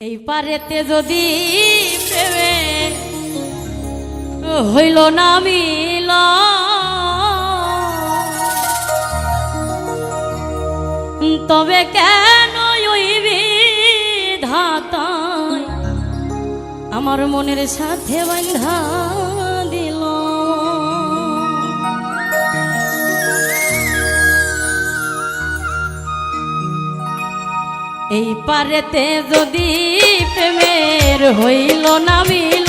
এই পারেতে যদি প্রেমে হইল না মিল তবে কেন ওই বিধাতায় আমার মনের সাথে বাঁধা দিল। এই পারেতে যদি প্রেমের হইল না মিল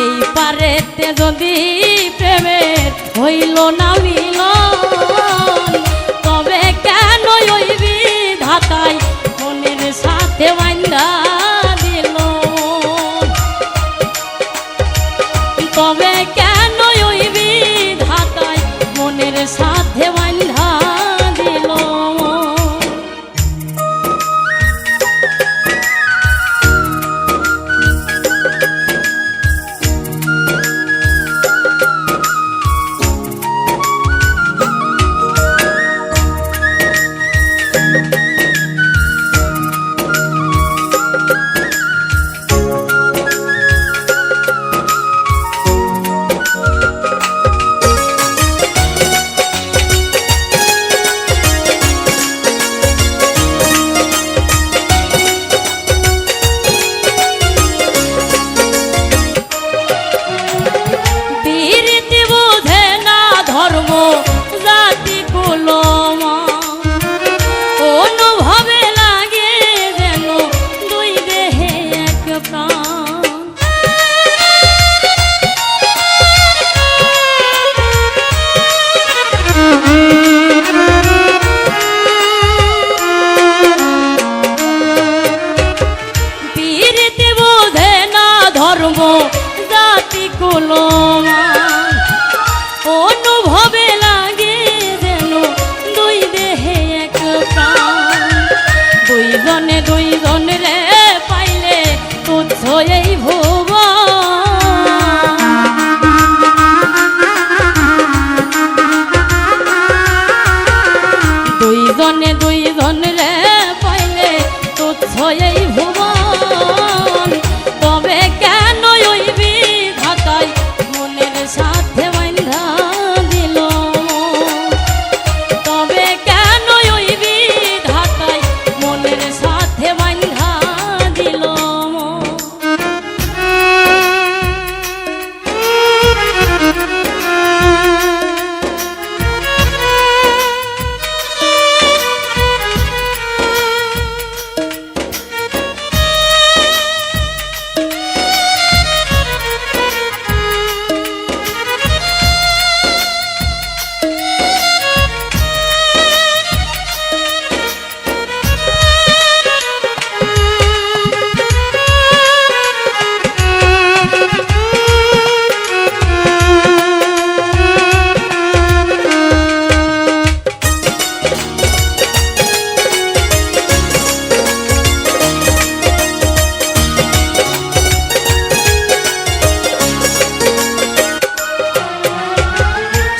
এই পারেতে যদি প্রেমের হইল না মিল তবে কেন ওই বিধাতায় মনের সাথে বাঁধা দিল। তবে কেন ওই বিধাতায় মনের সাথে বাঁধা দিল। অনুভবে লাগে যেন দুই দেহে এক প্রাণ। দুইজনে দুইজন রে পাইলে তুচ্ছ এই ভুবন। দুইজনে দুইজন রে পাইলে তুচ্ছ এই ভুবন। তবে কেন ওই বিধাতায় মনের সাথে বাঁধা দিল। তবে কেন ওই বিধাতায় মনের সাথে বাঁধা দিল।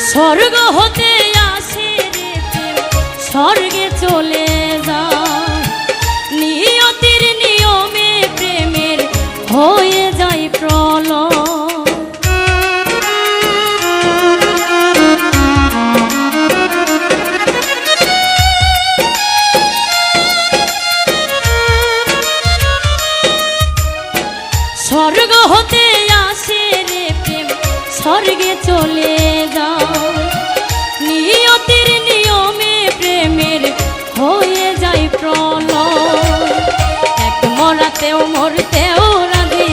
স্বর্গ হতে আসে রে প্রেম স্বর্গে চলে যায়। নিয়তির নিয়মে প্রেমের হয়ে যায় প্রলয়। স্বর্গ হতে আসে রে প্রেম স্বর্গে চলে যায়। নিয়তির নিয়মে প্রেমের হয়ে যায় প্রলয়। এক মরাতেও মরতেও রাধি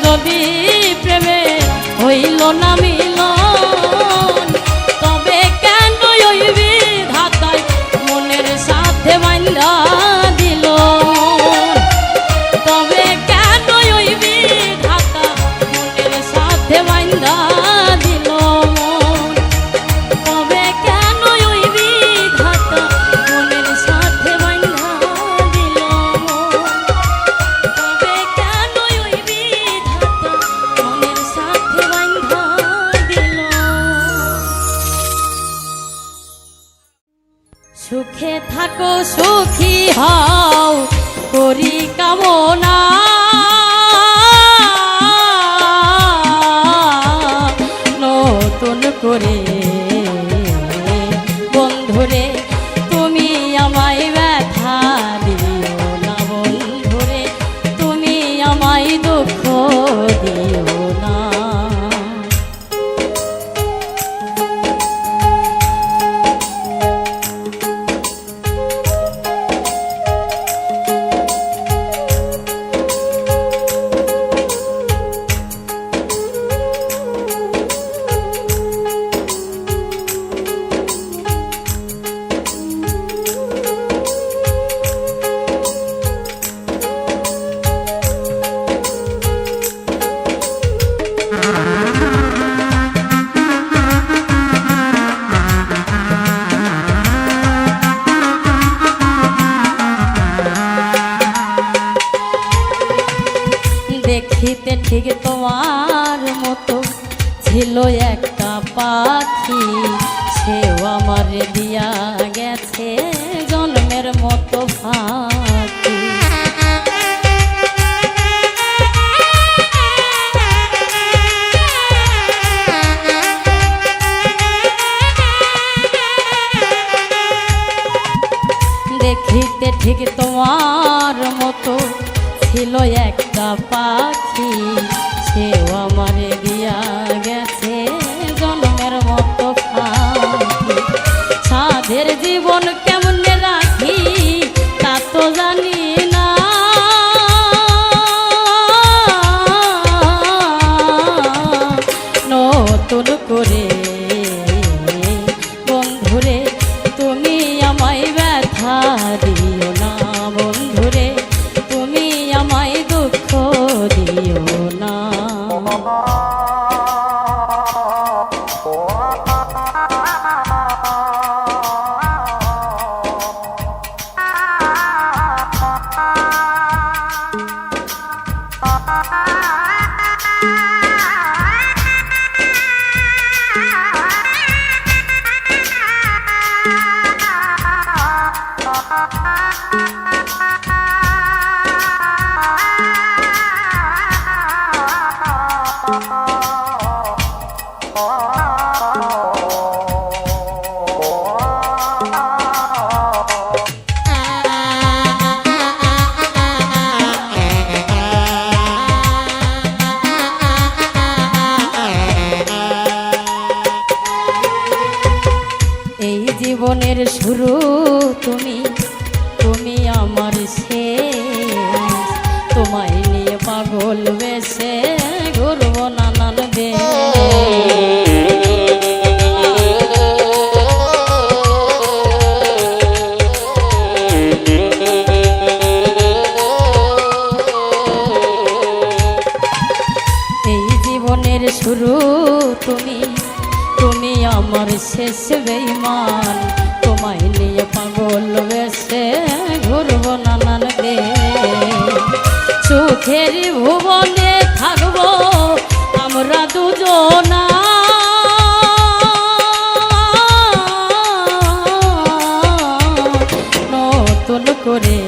যদি প্রেমে হইল না মিলন, তবে কেন ওই বিধাতায় মনের সাথে বান্ধা দিল, তবে কেন ওই বিধাতা মনের সাথে বান্ধা দিল, তবে কেন ওই বিধাতা মনের সাথে বান্ধা দিল, তবে কেন ওই বিধাতা মনের সাথে বান্ধা দিল। সুখে থাকো সুখী হও করি কামনা, নতুন করে বন্ধুরে তুমি আমায় ব্যথা দিও না, বন্ধুরে তুমি আমায় দুঃখ দিও না। দেখিতে ঠিক তোমার মতো ছিল একটা পাখি, সেও আমার দিয়া গেছে জন্মের মতো ফাঁকি। দেখিতে ঠিক তোমার মতো ছিল একটা পাখি, সেও আমার দিয়া গেছে জন্মের মতো ফাঁকি। সাধের জীবন কেমনে রাখি তা তো জানি না, নতুন করে বন্ধুরে তুমি আমায় ব্যথা দিও না, বন্ধুরে তুমি আমায় দুঃখ দিও না। এই জীবনের শুরু তুমি, তুমি আমার শেষ, তোমায় নিয়ে পাগল বেশে ঘুরব নানান দেশ। এই জীবনের শুরু তুমি, তুমি আমার শেষ বেঈমান, তোমায় নিয়ে পাগল বেশে ঘুরব নানান দেশ। সুখের ভুবনে থাকবো আমরা দুজনা, নতুন করে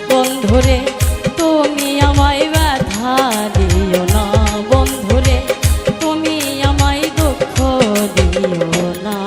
বন্ধুরে তুমি আমায় ব্যথা দিও না, বন্ধুরে তুমি আমায় দুঃখ দিও না।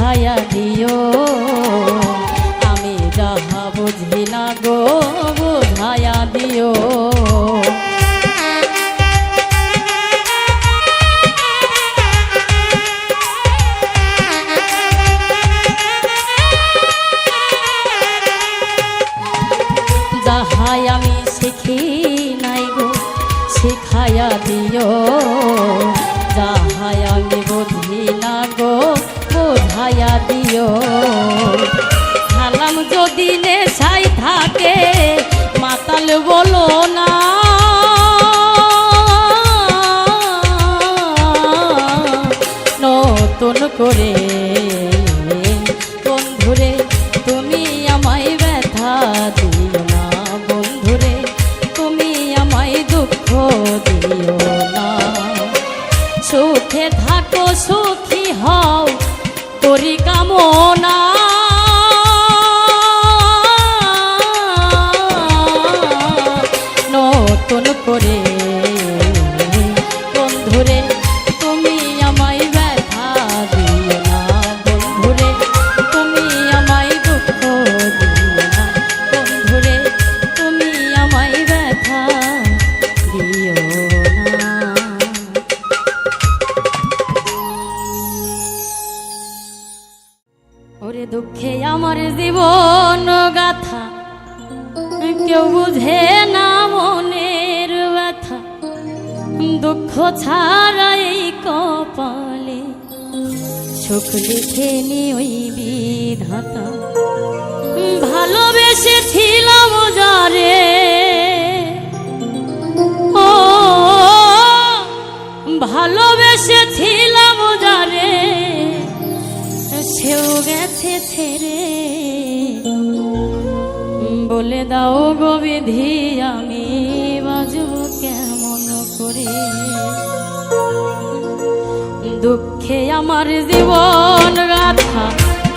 শিখাইয়া দিও আমি যাহা বুঝি না গো বুঝাইয়া দিও যাহাই আমি শিখি নাই গো শিখাইয়া দিও যাহাই আমি বুঝি না গো বোঝাইয়া দিও সালাম যদি নেশাই থাকে মাতাল বলো না নতুন করে বন্ধুরে তুমি আমায় ব্যথা দিও না বন্ধুরে তুমি আমায় দুঃখ দিও না সুখে থাকো সুখী হও করি কামনা নতুন করে বন্ধুরে তুমি আমায় ব্যথা দিও না বন্ধুরে তুমি আমায় দুঃখ দিও না বন্ধুরে তুমি আমায় ব্যথা দিও না ওরে দুঃখে আমার জীবন গাথা কেউ বুঝে না মনের ব্যথা দুঃখ ছাড়াই কপালে সুখ লিখেনি ওই বিধাতা ভালোবেসেছিলাম যারে ও ভালোবেসেছিলাম যারে সেও গেছে ছেড়ে বলে দাও গো বিধি আমি বাজব কেমন করে দুঃখে আমার জীবন গাথা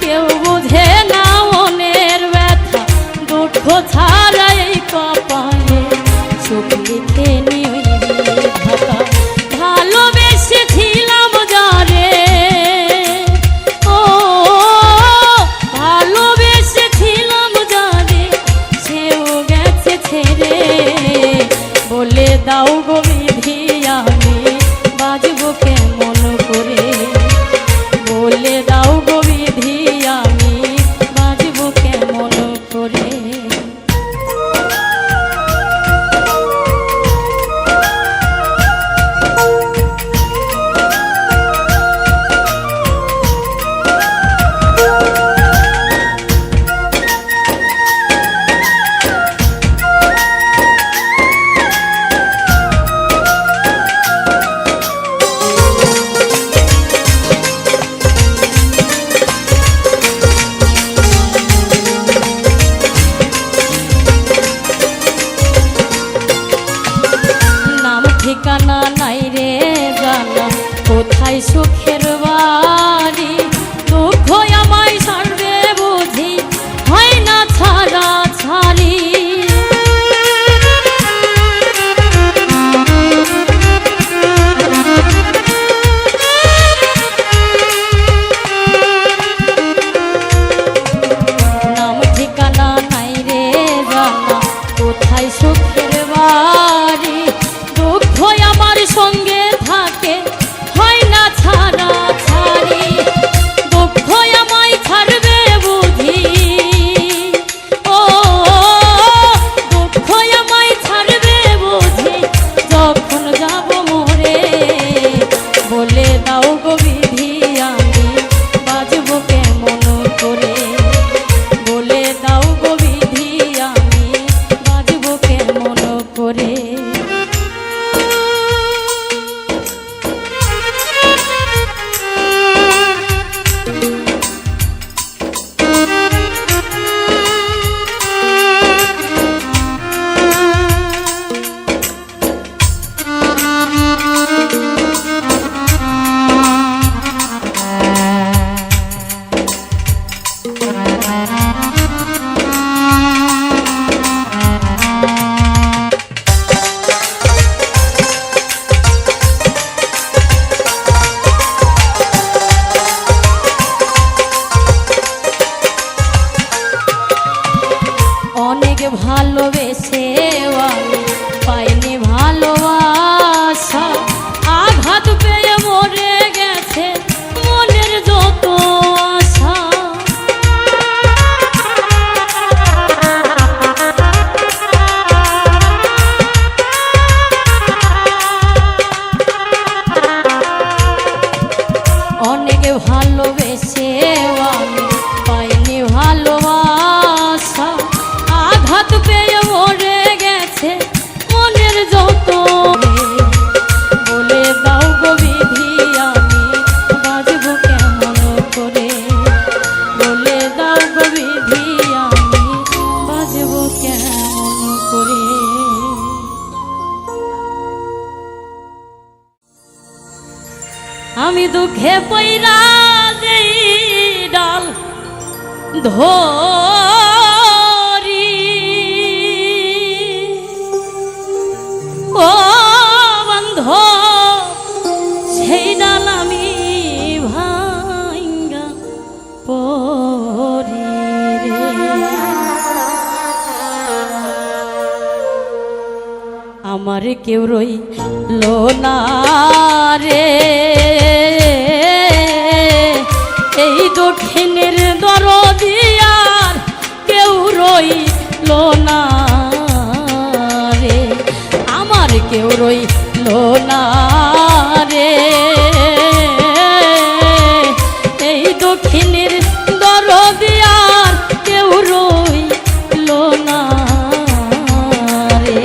কেউ বুঝে না মনের ব্যথা দুঃখ ছাড়াই কপালে সুখ লিখে নিই ঢাকা ভালোবেসেছিলাম যারে ও ভালোবেসেছিলাম যারে সেও গেছে ছেড়ে বলে দাও গো বিধি আমি বাজবো কেমন করে বলে দাও গো বিধি আমি ভালোবেসে আমি পাইনি ভালোবাসা, আঘাত পেয়ে মরে গেছে মনের যত। বলে দাও গো বিধি আমি বাজব কেমন করে, বলে দাও গো বিধি আমি বাজব কেমন করে। আমি দুঃখে পইরা যেই ডাল ধরি, ও বান্ধব সেই ডাল আমি ভাঙ্গা পড়ি রে। আমার কেউ রইল না রে এই দক্ষিণের দরদিয়ার, কেউ রইল না রে আমার কেউ রইল না রে এই দক্ষিণের দরদিয়ার, কেউ রইল না রে।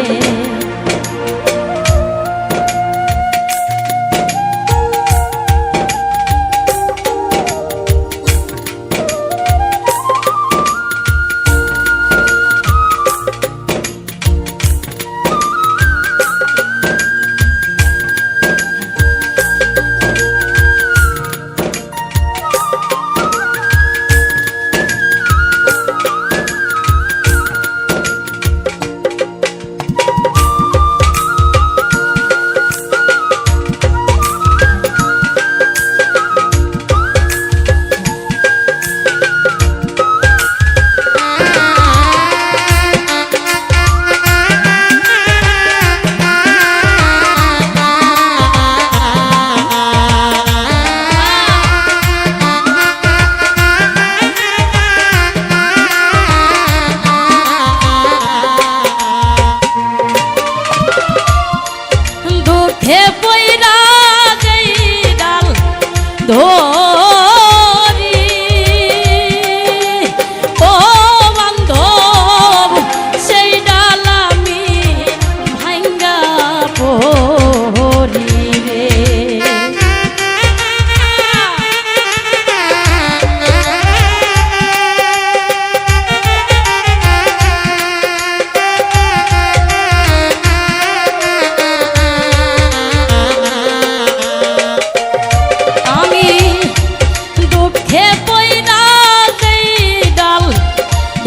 ধরি ও বান্ধব সেই ডাল আমি ভাঙ্গা পড়ি রে।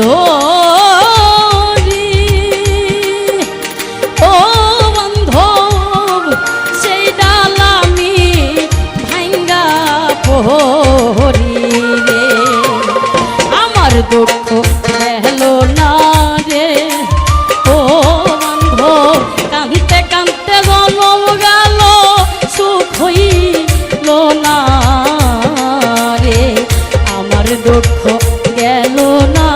ধরি ও বান্ধব সেই ডাল আমি ভাঙ্গা পড়ি রে। আমার দুঃখ গেল না রে ও বান্ধব, কাঁদতে কাঁদতে জনম গেল সুখ হইল না রে। আমার দুঃখ গেল না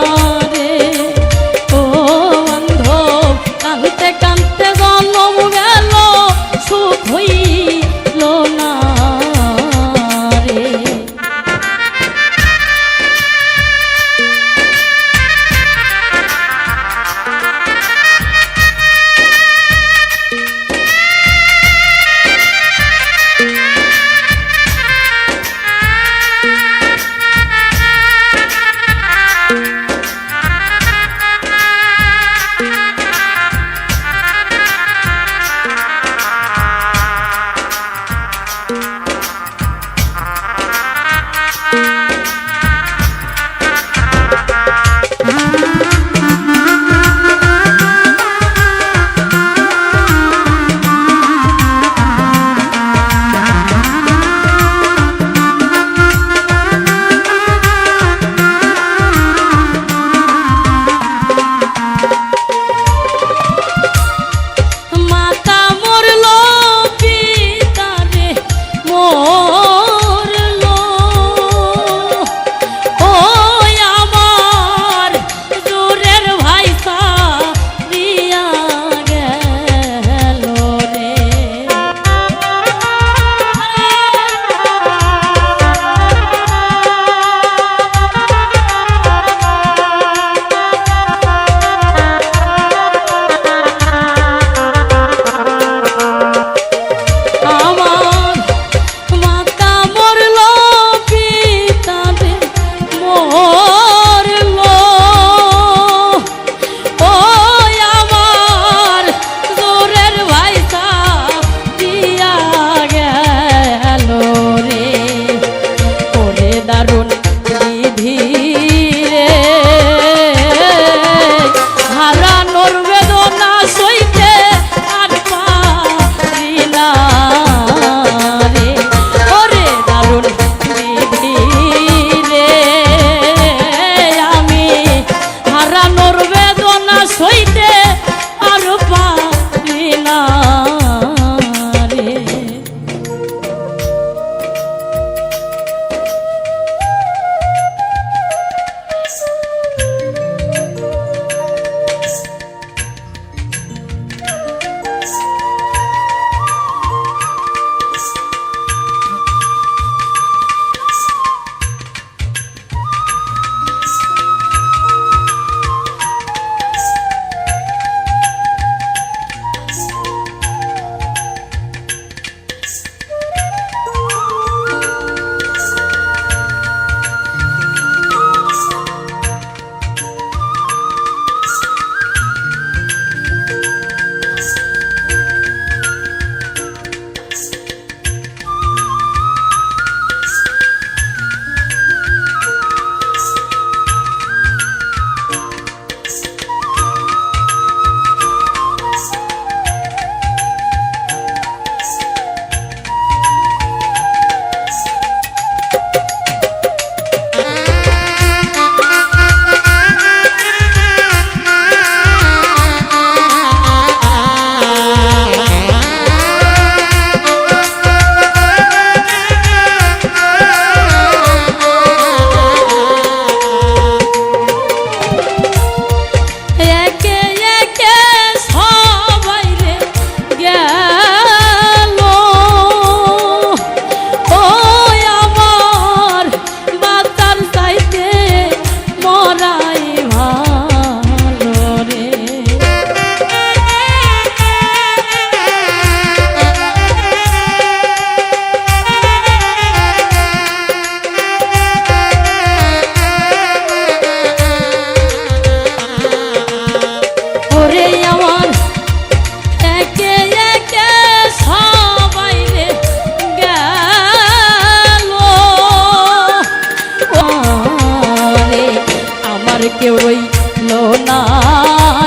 কেউ রইল না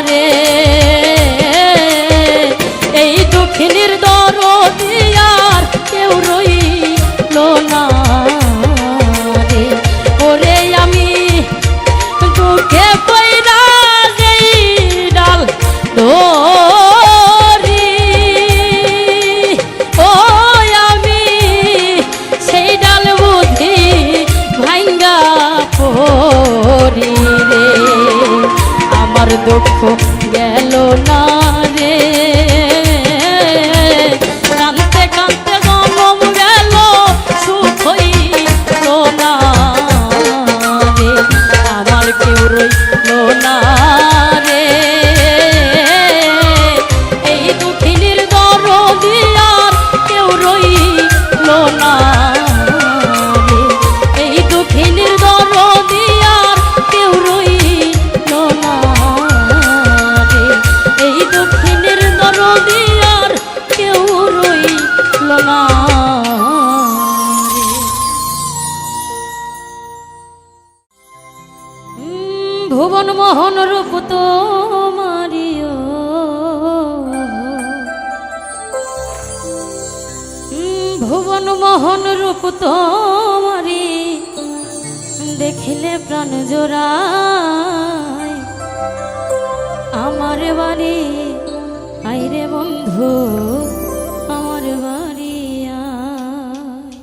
রে, এই দুঃখিনীর দরদি আর কেউ রইল না রে। ওরে আমি দুঃখে পইরা যেই ডাল ধরি, ও আমি সেই ডাল বুদ্ধি ভাঙ্গা পড়ি রে, আমার দুঃখ গেল না রে, কাঁদতে কাঁদতে জনম গেল সুখ হইল না রে, আমার কেউ রইল না রে, এই দুঃখিনীর দরদি আর কেউ রইল না রে, এই দুঃখিনীর দরদি আর কেউ রইল না রে, এই দুঃখিনীর দরদি আর কেউ রইল না রে। ভুবন মোহন রূপ তোমারিও, ভুবন মোহন রূপ তোমারি দেখিলে প্রাণ জোড়ায়, আমার বাড়ি আইরে বন্ধু আমার বাড়ি আয়।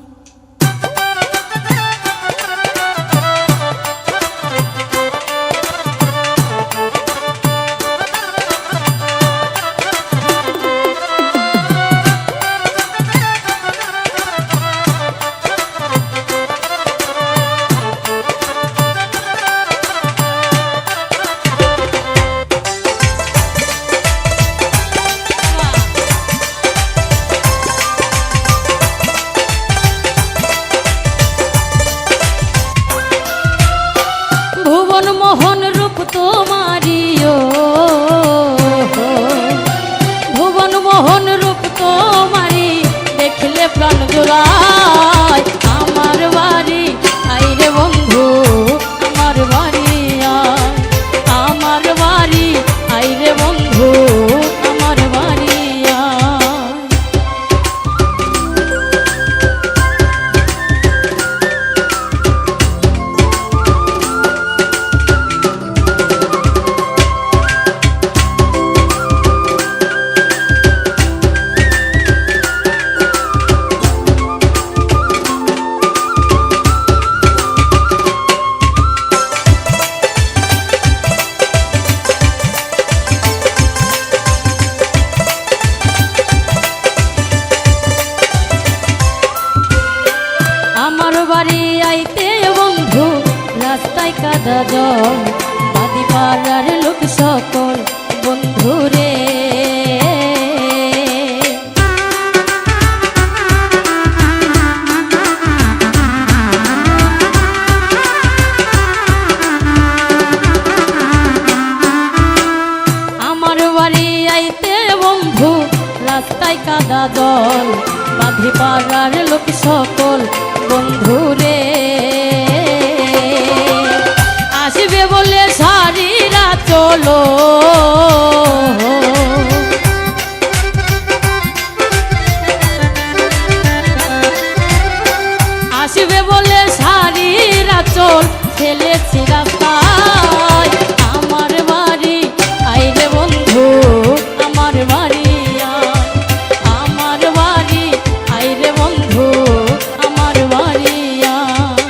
ভুবন মোহন রূপ তোমারিও, ভুবন মোহন রূপ তোমারি দেখলে প্রাণ জোড়ায়, আমার বাড়ি আইরে বন্ধু আমার বাড়ি আয়, আমার বাড়ি আইরে বন্ধু আমার বাড়ি আয়। আমার বাড়ি আইতে বন্ধু রাস্তায় কাদা জল, বাদি পাড়ার লোক সকল বন্ধু রে, আমার বাড়ি আইতে বন্ধু রাস্তায় কাদা জল, বাঁধি পাড়ার লোক সকল বন্ধু রে, আসবে বলে সারিরা চলো, আসবে বলে সারিরা চল ফেলেছি রাস্তায়, আমার বাড়ি আইরে বন্ধু আমার বাড়ি আয়, আমার বাড়ি আইরে বন্ধু আমার বাড়ি আয়।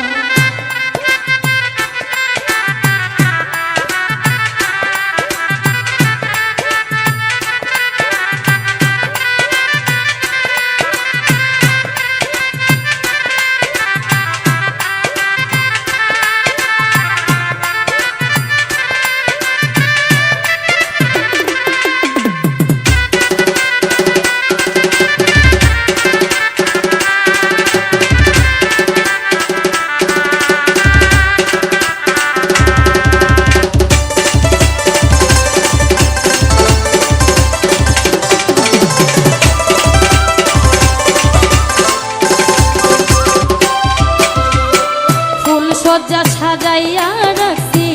সজ্জা সাজাইয়া রাখছি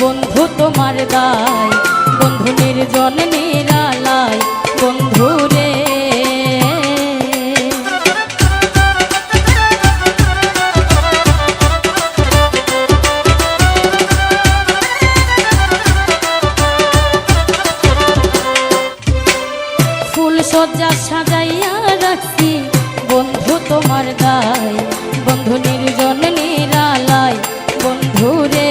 বন্ধু তোমার দায়, বন্ধু নির্জন নিরালায় বন্ধু রে। ফুল সজ্জা সাজাইয়া রাখছি বন্ধু তোমার দায়, বন্ধু নির্জন নিরালায় বন্ধু রে।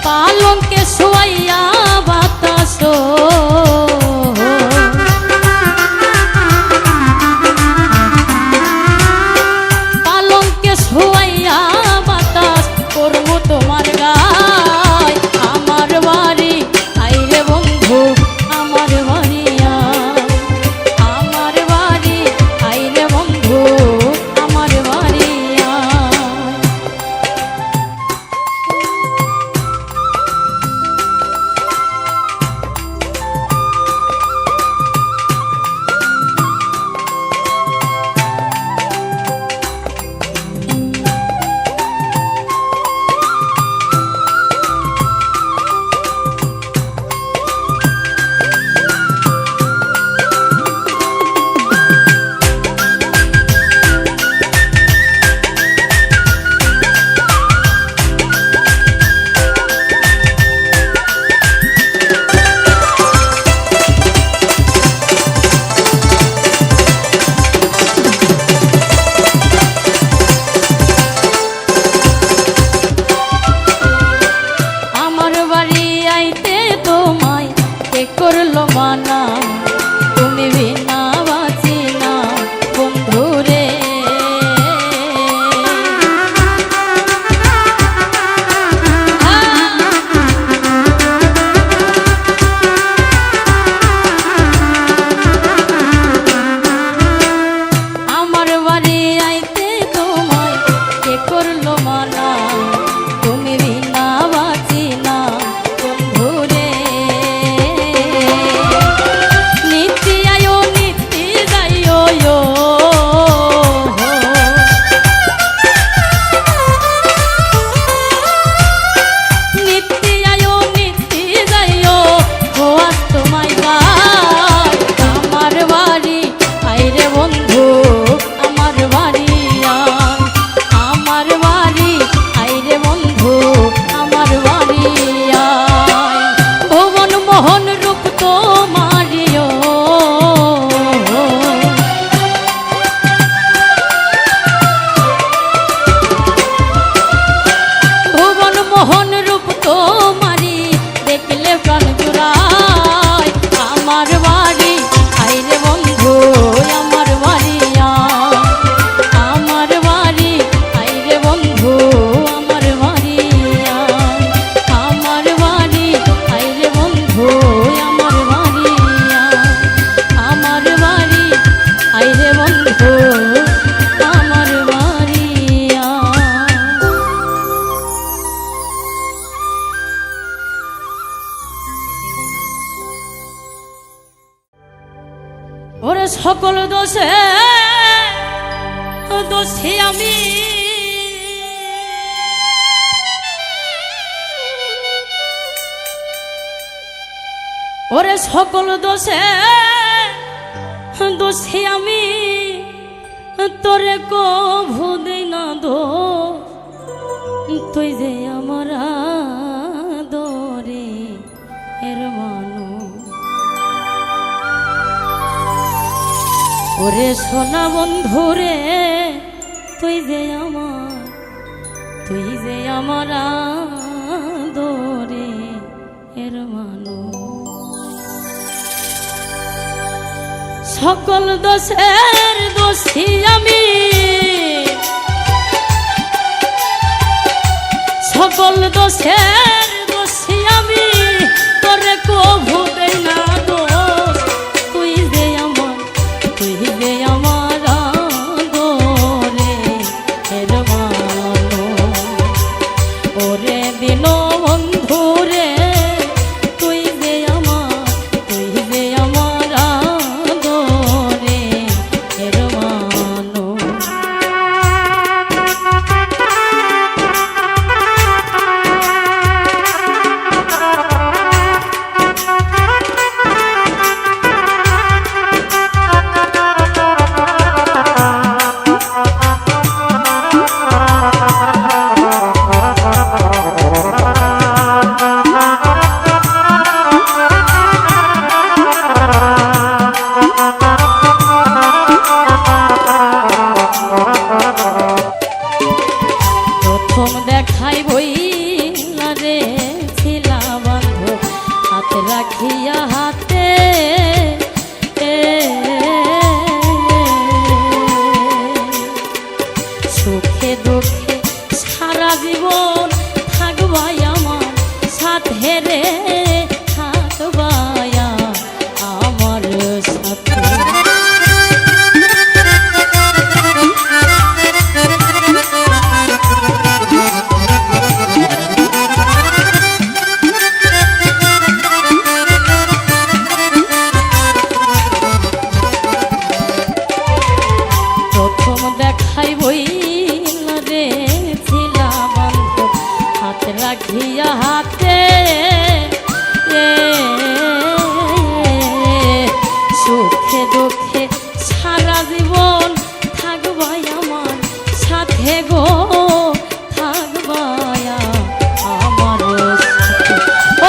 পালঙ্কে শোয়াইয়া বাতাস, পালঙ্কে শোয়াইয়া বাতাস করবো তোমার গায়। আমার বাড়ি আইরে বন্ধু, আমার বাড়ি আমার বাড়ি আইরে বন্ধু, আমার বাড়ি করলো মানা, তুমি বিনা বাঁচি না বন্ধু রে। আমার বাড়ি আইতে তোমায় কে করলো মানা, তুমি বিনা বাঁচি না বন্ধু রে। মোহন রূপ তোমারি দেখলে প্রাণ জুড়ায়। আমার বাড়ি আইরে বন্ধু, আমার বাড়ি আমার বাড়ি আইরে বন্ধু, আমার বাড়ি আমার বাড়ি আইরে বন্ধু, আমার বাড়ি আমার বাড়ি আইরে বন্ধু, আমার বাড়ি। ওরে সকল দোষে দোষী আমি, ওরে সকল দোষে দোষী আমি, তোরে কভু দেই না দোষ, তুই যে আমার আদরে এর মানু। ওরে সোনা বন্ধু রে, তুই যে আমার আদরে এর মানু। সকল দোষের দোষী আমি, সকল দোষের দোষী আমি, তোরে কভু দেই না দোষ, তুই যে আমার আদরে এর মানু। ওরে দিন বন্ধু রে, তুই যে আমার আদরে এর মানু। সুখে দুঃখে সারা জীবন থাকবাই আমার সাথে রে, থাকবাই আমার সাথে। প্রথম দেখাই বই রে ছিলা বান্ধব হাত রাখিয়া হাতে, সুখে দুঃখে সারা জীবন থাকবাই আমার সাথে গো, থাকবাই আমার সাথে।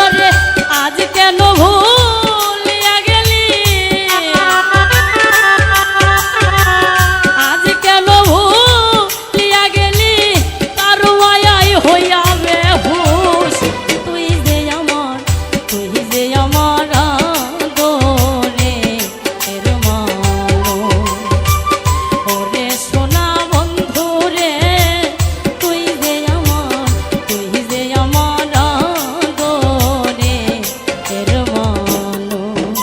ওরে আজ কেন ভুলিয়া গেলি, আজ কেন ভুলিয়া গেলি, তার মায়াই হইয়া বেহুশ। তুই যে আমার, তুই যে আমার আদরে এর মানুষ। ওরে সোনা বন্ধু রে, তুই যে আমার, তুই যে আমার আদরে এর মানুষ।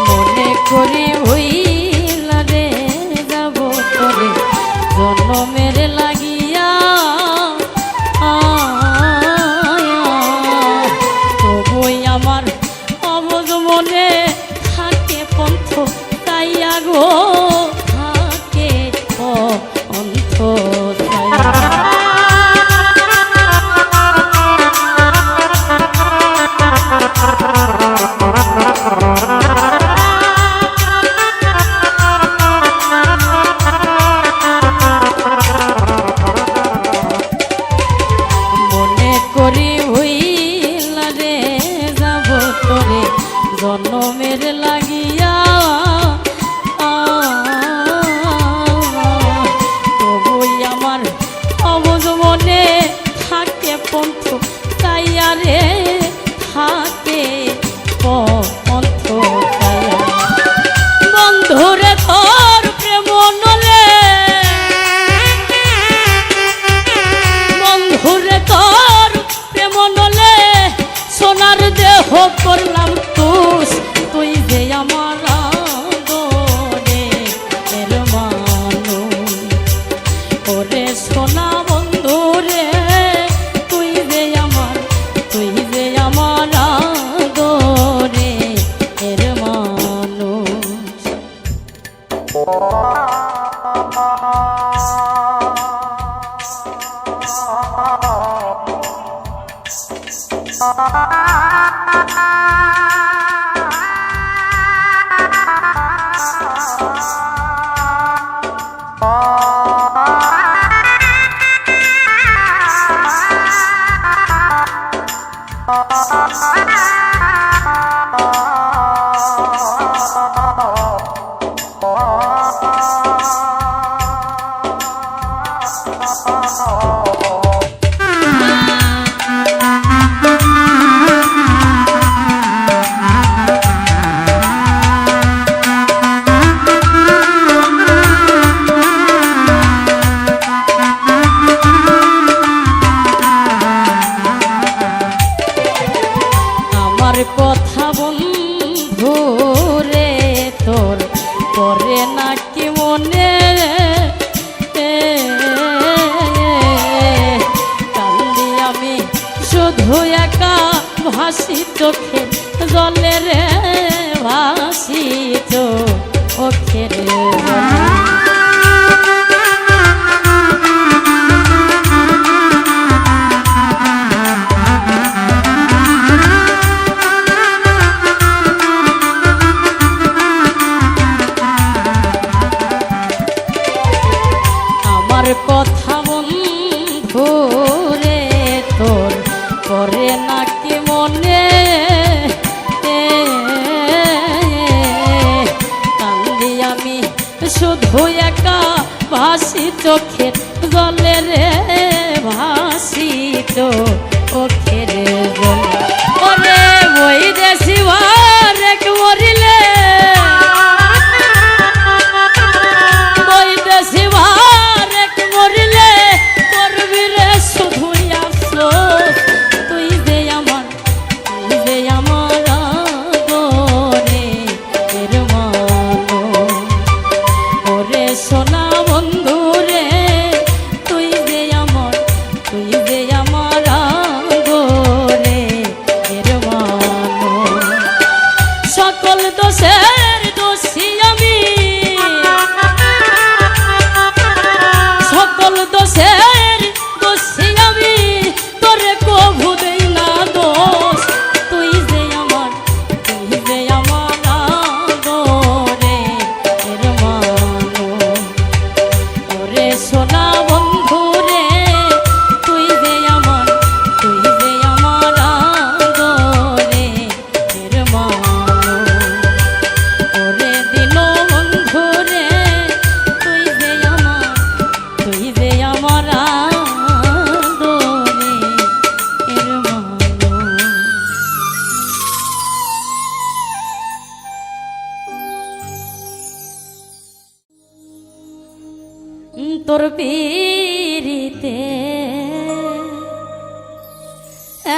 মনে করি হইলা রে যাব তোরে জনমের লাগিয়া, তবুই আমার অবুঝ মনে থাকে পন্থ তাইয়া গো, থাকে পন্থ তাইয়া। মনে করি হইলা রে যাব তোরে জনমের লাগিয়া, তবুই আমার অবুঝ মনে থাকে পন্থ তাইয়া রে, থাকে পন্থ তাইয়া। বন্ধুরে তোর প্রেম নলে, বন্ধুরে তোর প্রেম নলে সোনার দেহ করলাম তুষ। তুই যে আমার আদরে এর মানুষ। ওরে সোনা বন্ধু রে, তুই যে আমার, তুই যে আমার আদরে এর মানুষ। আমার কথা বন্ধু রে তোর পরে নাকি মনে কান্দি ভাসি চোখের জলে রে ভাসি চোখের জলে। কথা বন্ধু রে তোর করে নাকি মনে কান্দি আমি শুধু একা ভাসি চোখের জলে রে ভাসি চোখের জলে। ওরে ওই দেশি এক মরিলে তোর পীরিতে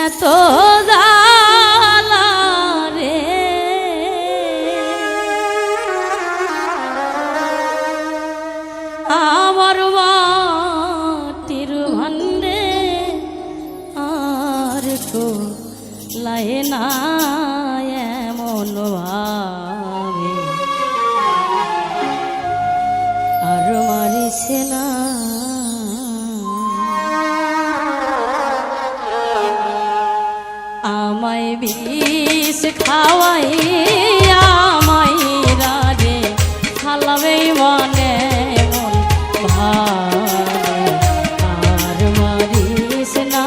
এত জ্বালা রে আমার মাটির ভান্ডে আর কো লাই না এমন ভাবে আর মারিছে না আমায় বিষ খাওয়াই আমায় রাজে খালাবে মানে মন ভাবে আর মারিস না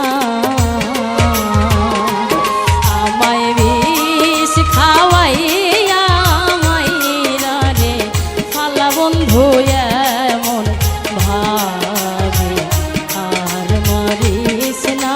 আমায় বিষ খাওয়াই আমায় রাজে খালা বন্ধু এমন ভাবে আর মারিস না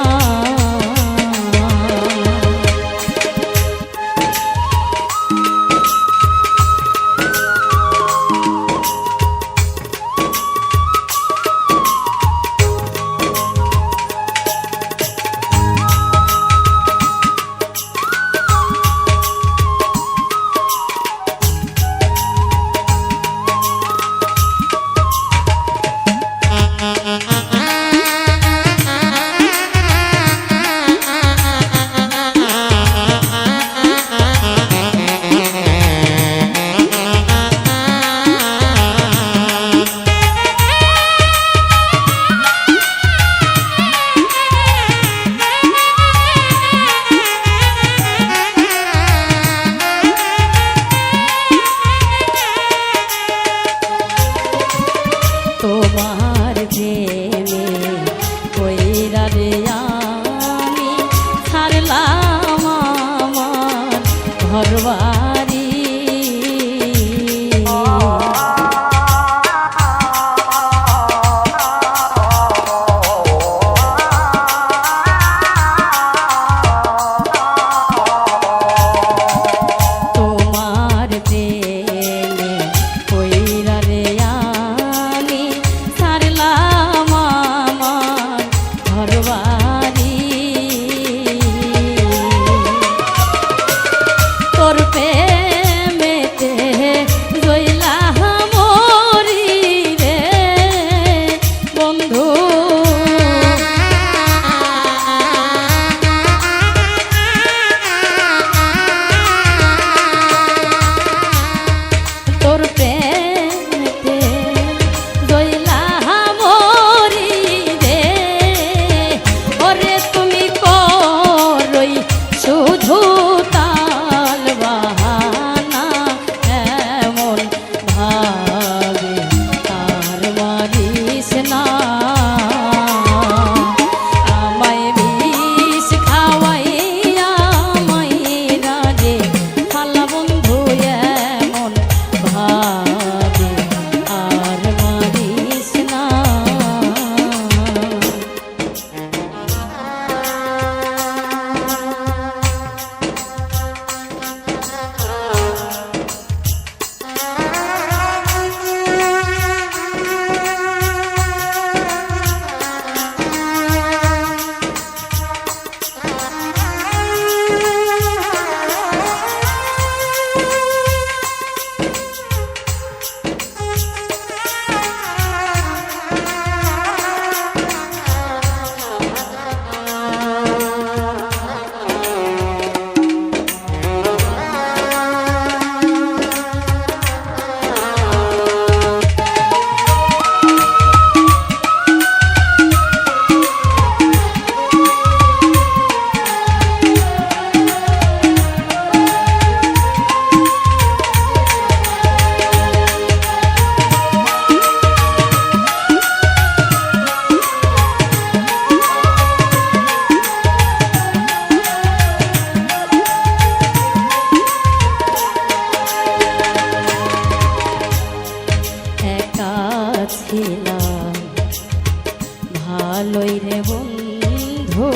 বন্ধু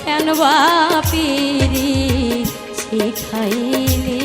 কেন বাপিরি শিখাইলি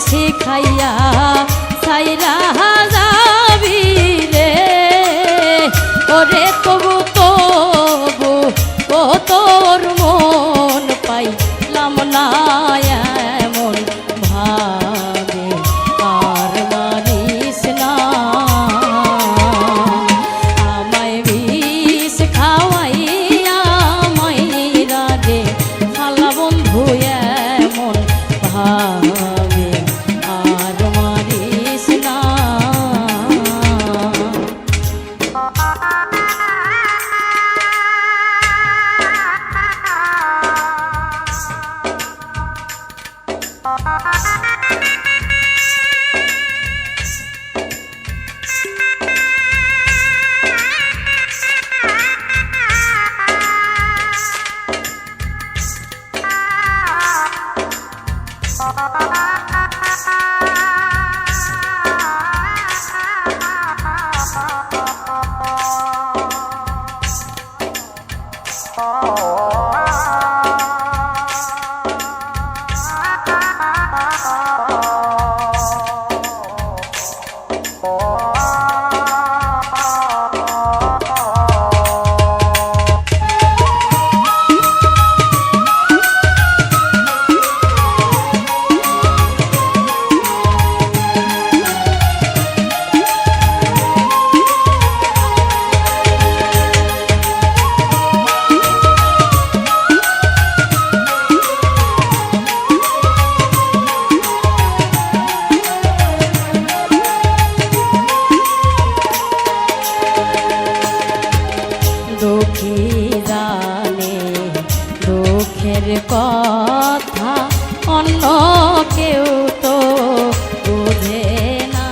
শিখাইয়া সাইরা যাবি রে ওরে তবু তবু ও তোর মন পাইলাম না এমন ভাবে আর মারিস না আমায় বিষ খাওয়াইয়া মাইরা রে শালা বন্ধু এমন ভাবে আর মারিস না দুঃখী জানে দুঃখের কথা অন্য কেউ তো বুঝে না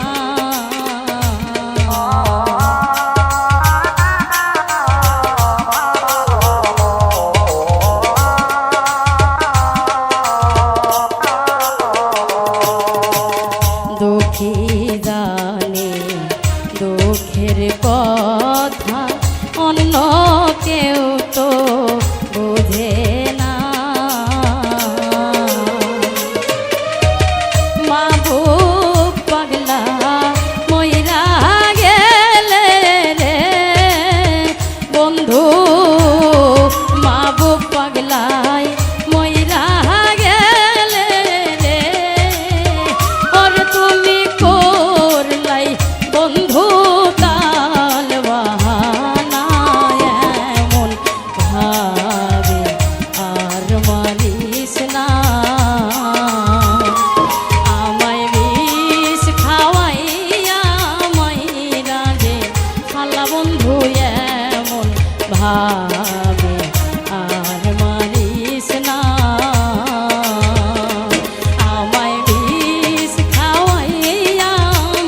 দুঃখী জানে দুঃখের কথা অন্য কেউ তো বোঝে না মা বুক পাগলা মইরা গেলে রে বন্ধু মা বুক পাগলায় মইরা গেলে রে ওর তুমি করলাই বন্ধু তাল বাহানা এমন ভাবে আর মারিস না আমায় বিষ খাওয়াইয়া মাইরা রে শালা বন্ধু এমন ভাবে আর মারিস না আমায় বিষ খাওয়াইয়া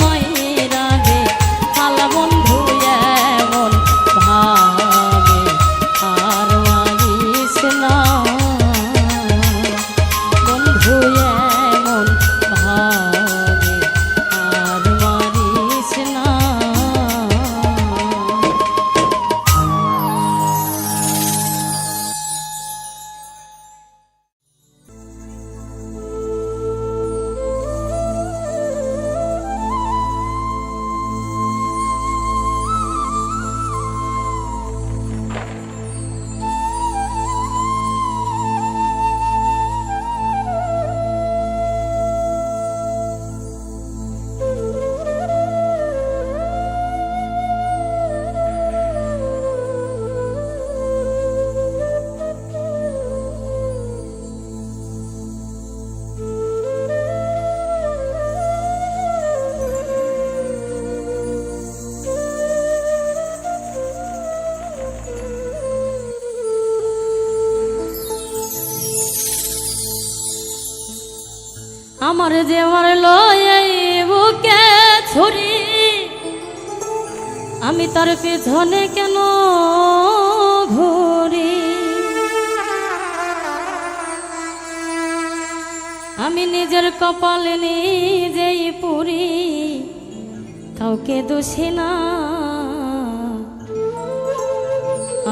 মাইরা রে শালা বন্ধু এমন ভাবে আর মারিস না বন্ধু এমন ভাবে আর মারিস না আমার যে মারলো এই বুকে ছুরি, আমি তার পেছনে কেন ঘুরি? আমি নিজের কপালে নিজেই পুরি, কাউকে দোষী না।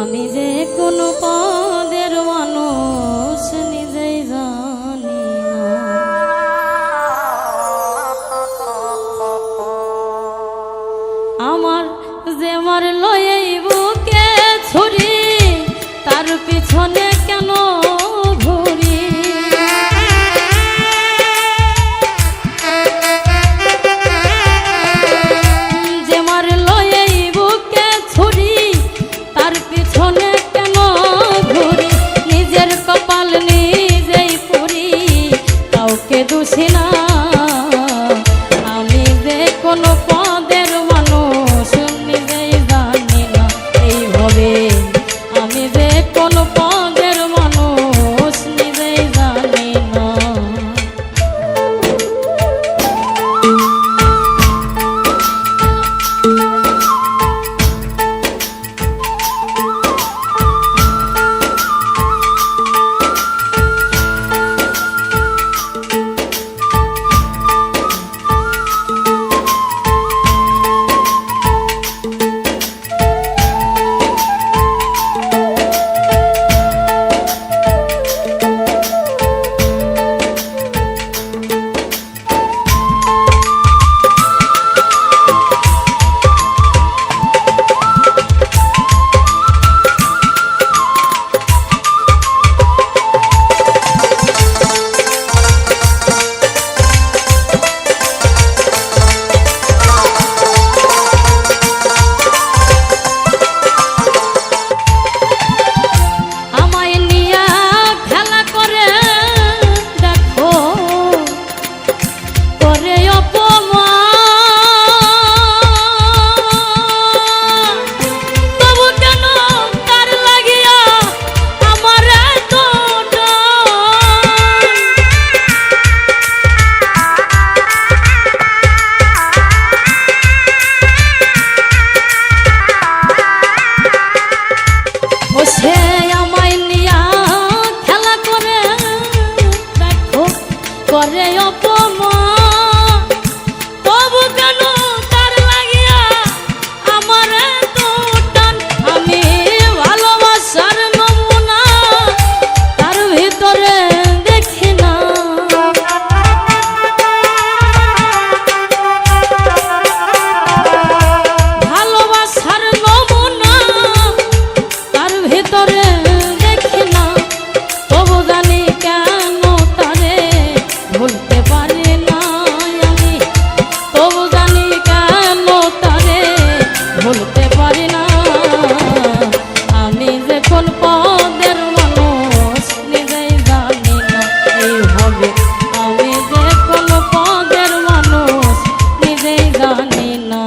আমি যে কোনো পদের মানুষ নিজেই জানি না। আমার যে মারলো এই বুকে ছুরি, তার পিছনে কেন ঘুরি? যে মারলো এই বুকে ছুরি, তার পিছনে কেন ঘুরি? নিজের কপাল নিজেই পুরি, কাউকে দোষী না। আমি যে কোনো পদের মানুষ নিজেই জানি না। এইভাবে আমি যে কোনো পদের মানুষ নিজেই জানি না। করে অপমান, তবু কেন তার লাগিয়া আমার এত টান? আমি ভালোবাসার নমুনা তার ভিতরে দেখি না। ভালোবাসার নমুনা তার ভিতরে দেখি না, তবু জানি কেন তারে ভুলতে পারি না আমি। তবু জানি কেন তারে ভুলতে পারি না। আমি যে কোন পদের মানুষ নিজেই জানি না। এইভাবে আমি যে কোন পদের মানুষ নিজেই জানি না।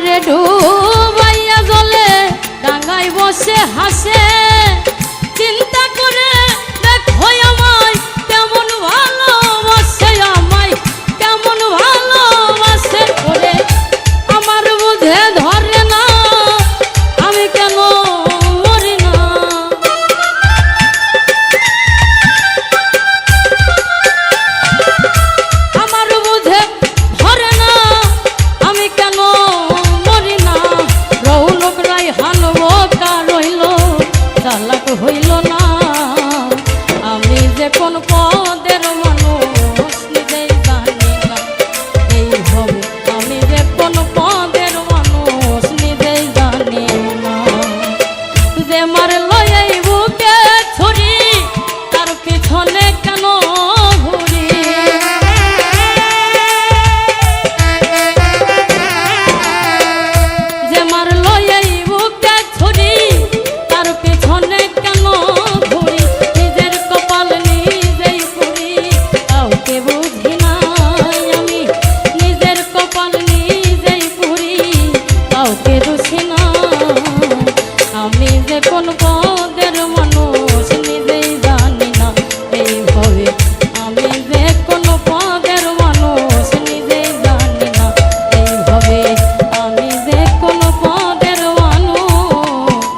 আমারে ডুবাইয়া জলে ডাঙ্গায় বসে হাসে